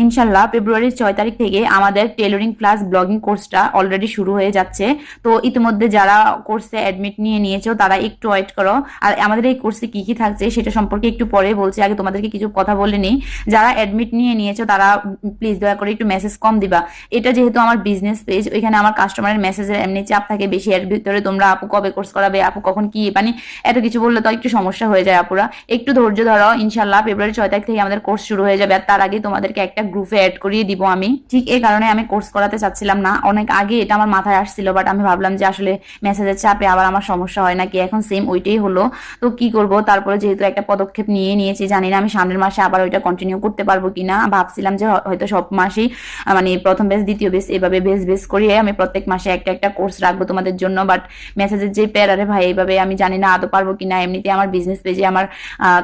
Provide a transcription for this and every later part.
ইনশাল্লাহ ফেব্রুয়ারির 6 তারিখ থেকে আমাদের টেলরিং প্লাস ব্লগিং কোর্সটা অলরেডি শুরু হয়ে যাচ্ছে। তো ইতিমধ্যে যারা কোর্সে অ্যাডমিট নিয়ে নিয়েছো তারা একটু ওয়েট করো। আর আমাদের এই কোর্সে কি কি থাকছে সেটা সম্পর্কে একটু পরে বলছি, আগে তোমাদেরকে কিছু কথা বলে নিই। যারা অ্যাডমিট নিয়ে নিয়েছো তারা প্লিজ দয়া করে একটু মেসেজ কম দিবা। এটা যেহেতু আমার বিজনেস পেজ, ওইখানে আমার কাস্টমারের মেসেজের এমনি চাপ থাকে বেশি। এর ভিতরে তোমরা আপু কবে কোর্স করাবে, আপু কখন কি, মানে এত কিছু বললে তো একটু সমস্যা হয়ে যায় আপুরা। একটু ধৈর্য ধরো, ইনশাল্লাহ ফেব্রুয়ারি 6 তারিখ থেকে আমাদের কোর্স শুরু হয়ে যাবে। আর তার আগে তোমাদেরকে একটা গ্রুপে অ্যাড করিয়ে দিব আমি। ঠিক এই কারণে আমি কোর্স করাতে চাচ্ছিলাম না, অনেক আগে এটা আমার মাথায় আসছিল, বাট আমি ভাবলাম যে আসলে মেসেজের চাপে আবার আমার সমস্যা হয় নাকি, এখন সেম ওইটাই হলো। তো কি করব, তারপরে যেহেতু একটা পদক্ষেপ নিয়ে নিয়েছি, জানি না আমি সামনের মাসে আবার ওইটা কন্টিনিউ করতে পারবো কিনা। ভাবছিলাম যে হয়তো সব মাসেই মানে প্রথম বেস দ্বিতীয় বেস এভাবে বেস বেস করিয়ে আমি প্রত্যেক মাসে একটা একটা কোর্স রাখবো তোমাদের জন্য। বাট মেসেজের যে প্যারারে ভাই, এইভাবে আমি জানি না আদৌ পারবো কিনা। এমনিতে আমার বিজনেস পেজে আমার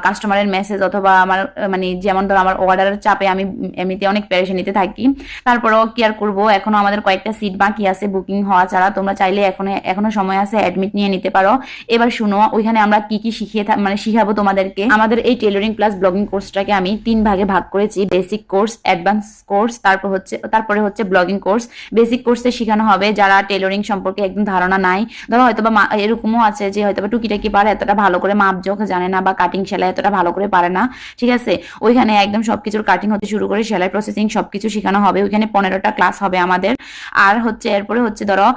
কাস্টমারের মেসেজ অথবা আমার মানে যেমন ধরো আমার অর্ডারের চাপে আমি এমনিতে অনেক পেরেশানিতে থাকি। তারপরেও কি আর করবো, এখনো আমাদের কয়েকটা সিট বাকি আছে বুকিং হওয়া ছাড়া। তোমরা চাইলে এখনো সময় আছে, অ্যাডমিট নিয়ে নিতে পারো। এবার শুনো, ওইখানে আমরা কি কি মানে শিখাবো তোমাদেরকে। আমাদের এই টেলরিং প্লাস ব্লগিং কোর্সটাকে আমি 3 ভাগে ভাগ করেছি: বেসিক কোর্স, অ্যাডভান্স কোর্স, তারপরে হচ্ছে ব্লগিং কোর্স। বেসিক কোর্সে শেখানো হবে যারা টেলরিং সম্পর্কে একদম ধারণা নাই। ধরো হয়তোবা এরকমও আছে যে হয়তোবা টুকিটাকি পারে, এতটা ভালো করে মাপ যোগ জানে না, বা কাটিং সেলাই এতটা ভালো করে পারে না, ঠিক আছে। ওইখানে একদম সবকিছুর কাটিং হতে শুরু করে সেলাই প্রসেসিং সবকিছু শেখানো হবে। ওইখানে 15টা ক্লাস হবে আমাদের। আর হচ্ছে এরপরে হচ্ছে ধরো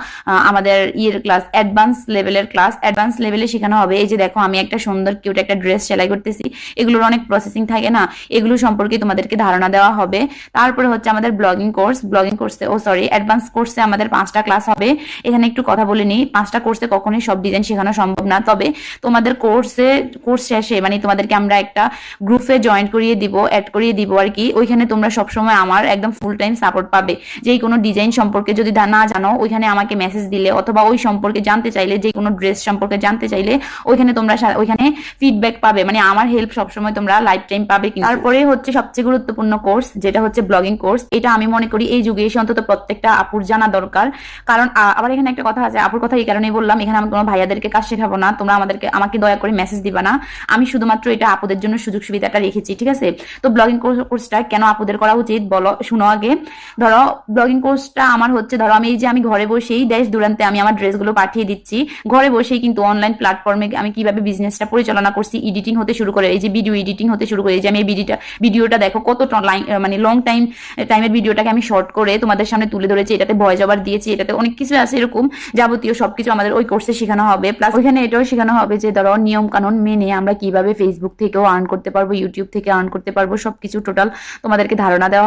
আমাদের ক্লাস, অ্যাডভান্স লেভেলের ক্লাস, অ্যাডভান্স লেভেলে শেখানো হবে। এই যে দেখো আমি একটা সুন্দর কিউট একটা ড্রেস সেলাই করতেছি, এগুলোর অনেক প্রসেসিং থাকে না, এগুলো সম্পর্কে তোমাদেরকে ধারণা দেওয়া হবে। তারপরে হচ্ছে আমাদের ব্লগিং কোর্স, অ্যাডভান্স কোর্সে আমাদের 5টা ক্লাস হবে। এখানে একটু কথা বলে নিই, 5টা কোর্সে কখনোই সব ডিজাইন শেখানো সম্ভব না। তবে তোমাদের কোর্স শেষে মানে তোমাদেরকে আমরা একটা গ্রুপে জয়েন করিয়ে দিব, অ্যাড করিয়ে দিব আর কি। ওইখানে তোমরা সবসময় আমার একদম ফুল টাইম সাপোর্ট পাবে। যে কোনো ডিজাইন সম্পর্কে যদি না জানো, ওইখানে আমাকে মেসেজ দিলে অথবা ওই সম্পর্কে জানতে চাইলে, যে কোনো ড্রেস সম্পর্কে জানতে চাইলে ওইখানে তোমরা ওইখানে ফিডব্যাক পাবে, মানে আমার হেল্প সবসময় তোমরা লাইফ টাইম পাবে। তারপরে হচ্ছে সবচেয়ে গুরুত্বপূর্ণ কোর্স, যেটা হচ্ছে ব্লগিং কোর্স। এটা আমি মনে করি এই যুগে এসে অন্তত প্রত্যেকটা আপুর জানা দরকার। কারণ আবার এখানে একটা কথা আছে, আপুর কথা এই কারণেই বললাম, এখানে আমি কোনো ভাইয়াদেরকে কাজ শেখাবো না, তোমরা আমাকে দয়া করে মেসেজ দিবা না। আমি শুধুমাত্র এটা আপুদের জন্য সুযোগ সুবিধাটা রেখেছি, ঠিক আছে। তো ব্লগিং কোর্সটা কেন আপুদের করা উচিত বলো, শুনো আগে। ধরো ব্লগিং কোর্সটা আমার হচ্ছে, ধরো আমি ঘরে বসেই দেশ দূরান্তে আমি আমার ড্রেসগুলো পাঠিয়ে দিচ্ছি, ঘরে বসেই কিন্তু অনলাইন প্ল্যাটফর্মে আমি কিভাবে বিজনেসটা পরিচালনা করছি, এডিটিং হতে শুরু করে, এই যে ভিডিও এডিটিং হতে শুরু করে, এই যে আমি এই ভিডিওটা দেখো কত মানে লং টাইমের ভিডিওটাকে আমি শর্ট করে তোমাদের সামনে তুলে ধরেছি, এটাতে ভয়েস ওভার দিয়েছি, এটাতে অনেক কিছু আছে, এরকম যাবতীয় সবকিছু আমাদের ওই কোর্সে শেখানো হবে। প্লাস ওইখানে এটাও শেখানো হবে যে ধরো নিয়ম কানুন মেনে আমরা কিভাবে ফেসবুক থেকেও আর্ন করতে পারবো, ইউটিউব থেকে আর্ন করতে পারবো, সবকিছু টোটাল তোমাদেরকে ধারণা দেওয়া